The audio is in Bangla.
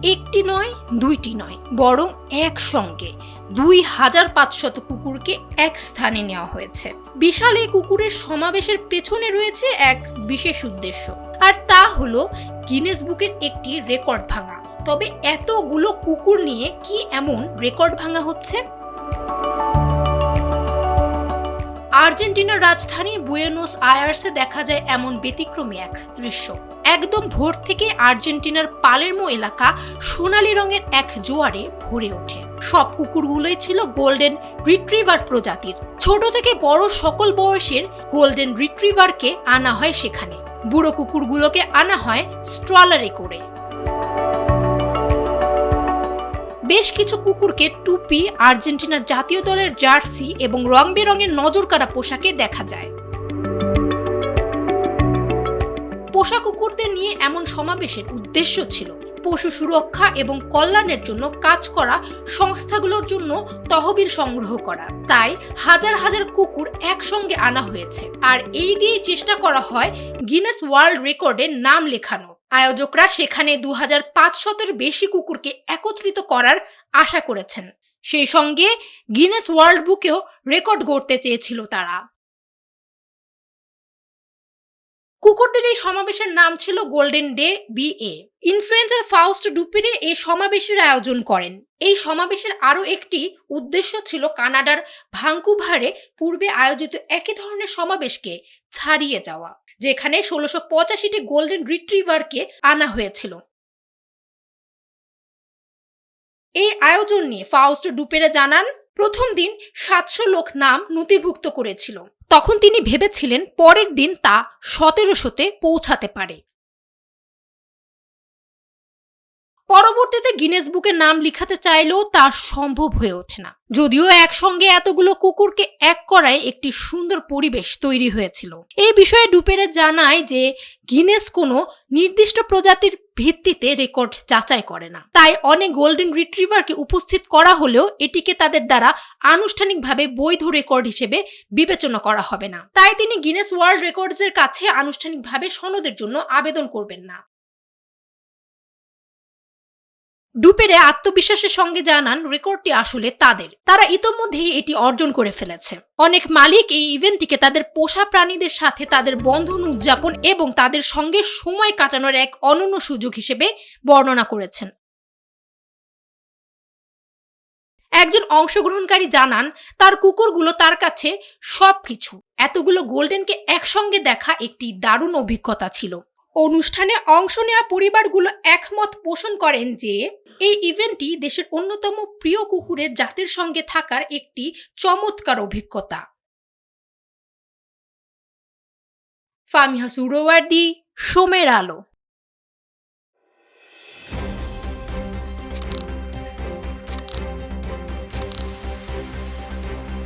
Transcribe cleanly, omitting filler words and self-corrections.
একটি নয়, দুইটি নয়, বরং একসঙ্গে 2500 কুকুরকে এক স্থানে নেওয়া হয়েছে। বিশাল এই কুকুরের সমাবেশের পেছনে রয়েছে এক বিশেষ উদ্দেশ্য, আর তা হলো গিনেস বুকের একটি রেকর্ড ভাঙা। তবে এতগুলো কুকুর নিয়ে কি এমন রেকর্ড ভাঙা হচ্ছে? আর্জেন্টিনার রাজধানী বুয়েনোস আয়ার্সে দেখা যায় এমন ব্যতিক্রমী এক দৃশ্য। একদম ভোর থেকে আর্জেন্টিনার পালেরমো এলাকা সোনালী রঙের এক জোয়ারে ভরে ওঠে। সব কুকুরগুলোই ছিল গোল্ডেন রিট্রিভার প্রজাতির। ছোট থেকে বড় সকল বয়সের গোল্ডেন রিট্রিভারকে আনা হয় সেখানে। বুড়ো কুকুরগুলোকে আনা হয় স্ট্রলারে করে। বেশ কিছু কুকুরকে টুপি, আর্জেন্টিনার জাতীয় দলের জার্সি এবং রং বেরঙের নজরকাড়া পোশাকে দেখা যায়। পোষা কুকুরদের নিয়ে এমন সমাবেশের উদ্দেশ্য ছিল পশু সুরক্ষা এবং কল্যাণের জন্য কাজ করা সংস্থাগুলোর জন্য তহবিল সংগ্রহ করা। তাই হাজার হাজার কুকুর একসঙ্গে আনা হয়েছে, আর এই দিয়ে চেষ্টা করা হয় গিনেস ওয়ার্ল্ড রেকর্ডে নাম লেখানো। আয়োজকরা সেখানে 2500-এর বেশি কুকুরকে একত্রিত করার আশা করেছেন। সেই সঙ্গে গিনেস ওয়ার্ল্ড বুকেও রেকর্ড গড়তে চেয়েছিল তারা। কুকুরদের এই সমাবেশের নাম ছিল গোল্ডেন ডে বিএ। ইনফ্লুয়েন্সার ফাউস্ট ডুপেরে এই সমাবেশের আয়োজন করেন। এই সমাবেশের আরো একটি উদ্দেশ্য ছিল কানাডার ভাঙ্কুভারে পূর্বে আয়োজিত একই ধরনের সমাবেশকে ছাড়িয়ে যাওয়া, যেখানে 1685টি গোল্ডেন রিট্রিভারকে আনা হয়েছিল। এই আয়োজন নিয়ে ফাউস্ট ডুপেরে জানান, প্রথম দিন 700 লোক নাম নথিভুক্ত করেছিল। তখন তিনি ভেবেছিলেন পরের দিন তা 1700-তে পৌঁছাতে পারে। পরবর্তীতে গিনেস বুকে নাম লিখাতে চাইলেও তা সম্ভব হয়ে ওঠে না, যদিও একসঙ্গে এতগুলো কুকুরকে এক করায় একটি সুন্দর পরিবেশ তৈরি হয়েছিল। এই বিষয়ে ডুপেরে জানায় যে গিনেস কোনো নির্দিষ্ট প্রজাতির ভিত্তিতে রেকর্ড যাচাই করে না, তাই অনেক গোল্ডেন রিট্রিভারকে উপস্থিত করা হলেও এটিকে তাদের দ্বারা আনুষ্ঠানিকভাবে বৈধ রেকর্ড হিসেবে বিবেচনা করা হবে না। তাই তিনি গিনেস ওয়ার্ল্ড রেকর্ডসের কাছে আনুষ্ঠানিকভাবে সনদের জন্য আবেদন করবেন না। ডুপেরে আত্মবিশ্বাসের সঙ্গে জানান, রেকর্ডটি আসলে তারা ইতোমধ্যেই এটি অর্জন করে ফেলেছে। অনেক মালিক এই ইভেন্টটিকে তাদের পোষা প্রাণীদের সাথে তাদের বন্ধন উদযাপন এবং তাদের সঙ্গে সময় কাটানোর এক অনন্য সুযোগ হিসেবে বর্ণনা করেছেন। একজন অংশগ্রহণকারী জানান, তার কুকুরগুলো তার কাছে সবকিছু। এতগুলো গোল্ডেনকে একসঙ্গে দেখা একটি দারুণ অভিজ্ঞতা ছিল। অনুষ্ঠানে অংশ নেওয়া পরিবারগুলো একমত পোষণ করেন যে এই ইভেন্টটি দেশের অন্যতম প্রিয় কুকুরের জাতির সঙ্গে থাকার একটি চমৎকার অভিজ্ঞতা। ফামিহা সুহরাওয়ার্দী, সময়ের আলো।